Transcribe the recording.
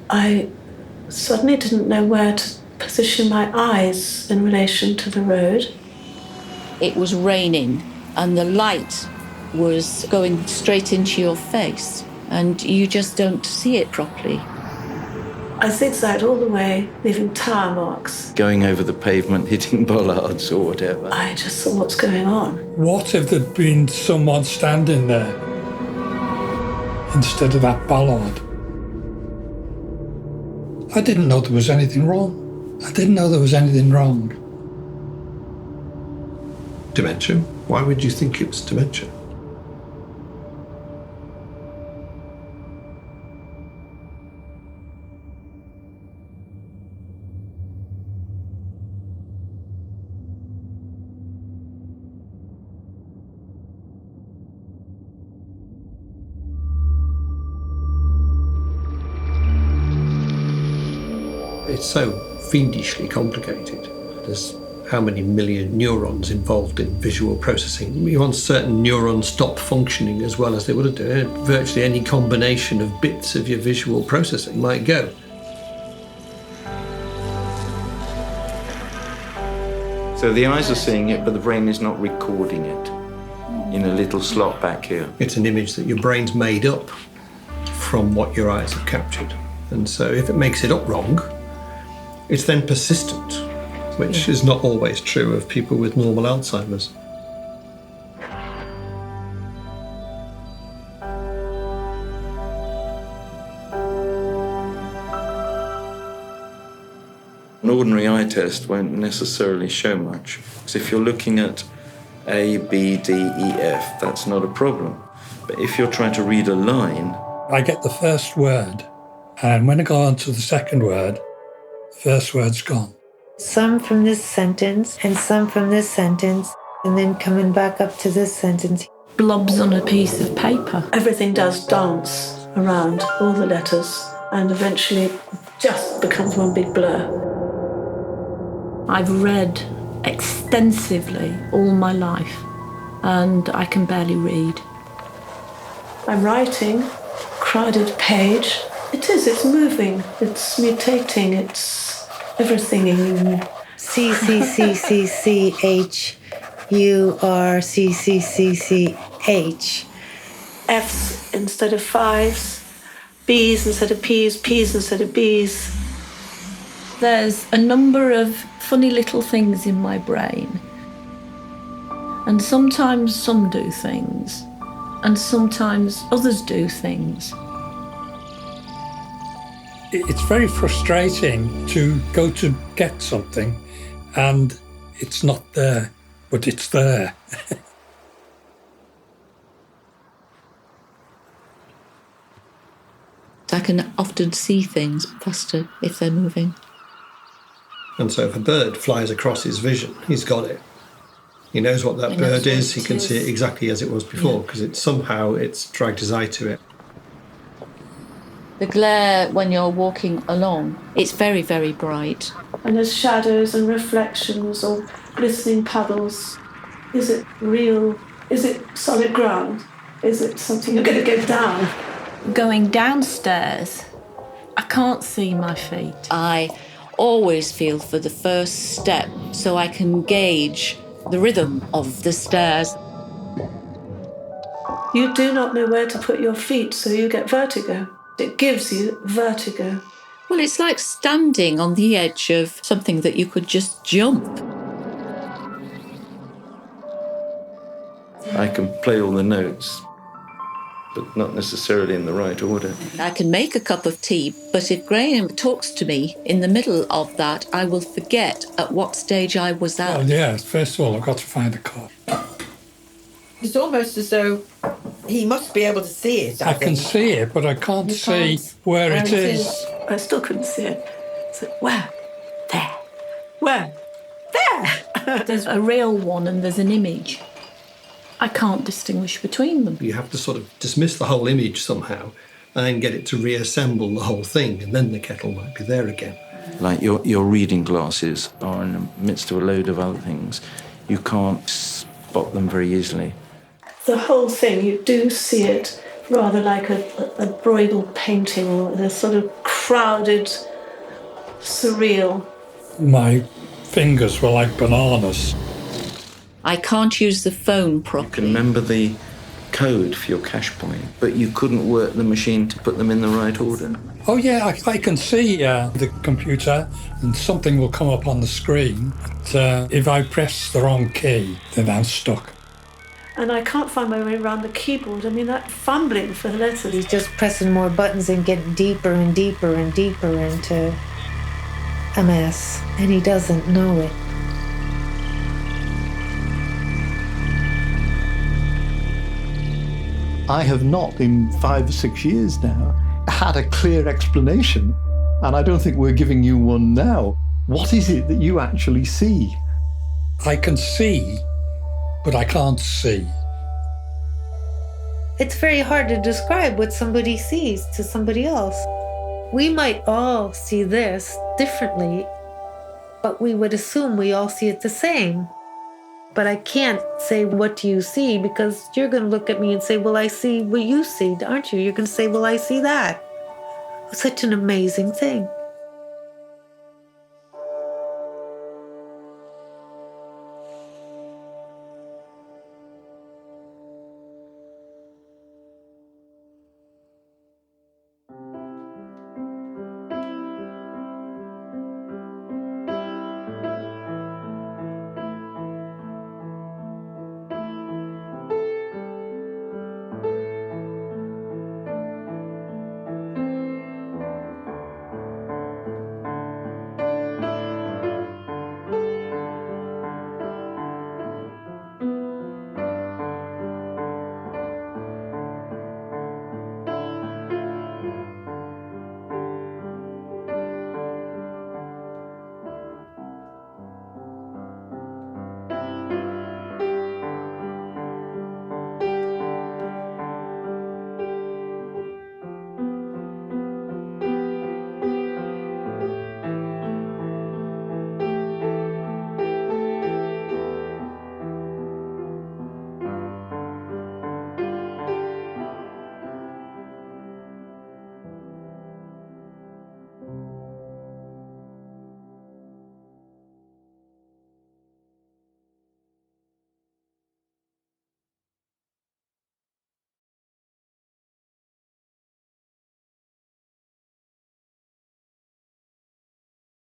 I suddenly didn't know where to position my eyes in relation to the road. It was raining and the light was going straight into your face and you just don't see it properly. I zigzagged all the way, leaving tire marks. Going over the pavement, hitting bollards or whatever. I just thought, what's going on? What if there'd been someone standing there instead of that bollard? I didn't know there was anything wrong. Dementia? Why would you think it was dementia? It's so fiendishly complicated. There's how many million neurons involved in visual processing. Once certain neurons stop functioning as well as they would have done, virtually any combination of bits of your visual processing might go. So the eyes are seeing it, but the brain is not recording it in a little slot back here. It's an image that your brain's made up from what your eyes have captured. And so if it makes it up wrong, it's then persistent, which is not always true of people with normal Alzheimer's. An ordinary eye test won't necessarily show much. Because if you're looking at A, B, D, E, F, that's not a problem. But if you're trying to read a line... I get the first word, and when I go on to the second word, the first word's gone. Some from this sentence and some from this sentence, and then coming back up to this sentence. Blobs on a piece of paper. Everything does dance around, all the letters, and eventually it just becomes one big blur. I've read extensively all my life, and I can barely read. I'm writing, crowded page. It's moving, it's mutating, it's everything. C, C, C, C, C, H, U, R, C, C, C, C, H. F's instead of fives, B's instead of P's, P's instead of B's. There's a number of funny little things in my brain. And sometimes some do things, and sometimes others do things. It's very frustrating to go to get something and it's not there, but it's there. I can often see things faster if they're moving. And so if a bird flies across his vision, he's got it. He knows what that bird is, he can see it exactly as it was before, because it's dragged his eye to it. The glare when you're walking along, it's very, very bright. And there's shadows and reflections or glistening puddles. Is it real? Is it solid ground? Is it something you're going to go down? Going downstairs, I can't see my feet. I always feel for the first step so I can gauge the rhythm of the stairs. You do not know where to put your feet, so you get vertigo. It gives you vertigo. Well, it's like standing on the edge of something that you could just jump. I can play all the notes, but not necessarily in the right order. I can make a cup of tea, but if Graham talks to me in the middle of that, I will forget at what stage I was at. Well, yeah, first of all, I've got to find a cup. It's almost as though he must be able to see it, I think. can see it, but I can't see where it is. I still couldn't see it. So, where? There. Where? There! There's a real one and there's an image. I can't distinguish between them. You have to sort of dismiss the whole image somehow and then get it to reassemble the whole thing, and then the kettle might be there again. Like your reading glasses are in the midst of a load of other things. You can't spot them very easily. The whole thing, you do see it rather like a Bruegel painting or a sort of crowded, surreal. My fingers were like bananas. I can't use the phone You properly. can remember the code for your cash point, but you couldn't work the machine to put them in the right order. Oh yeah, I can see the computer and something will come up on the screen. But, if I press the wrong key, then I'm stuck. And I can't find my way around the keyboard. I mean, that fumbling for the letters. He's just pressing more buttons and getting deeper and deeper and deeper into a mess, and he doesn't know it. I have not, in 5 or 6 years now, had a clear explanation, and I don't think we're giving you one now. What is it that you actually see? I can see, but I can't see. It's very hard to describe what somebody sees to somebody else. We might all see this differently, but we would assume we all see it the same. But I can't say, what do you see? Because you're going to look at me and say, well, I see what you see, aren't you? You're going to say, well, I see that. It's such an amazing thing.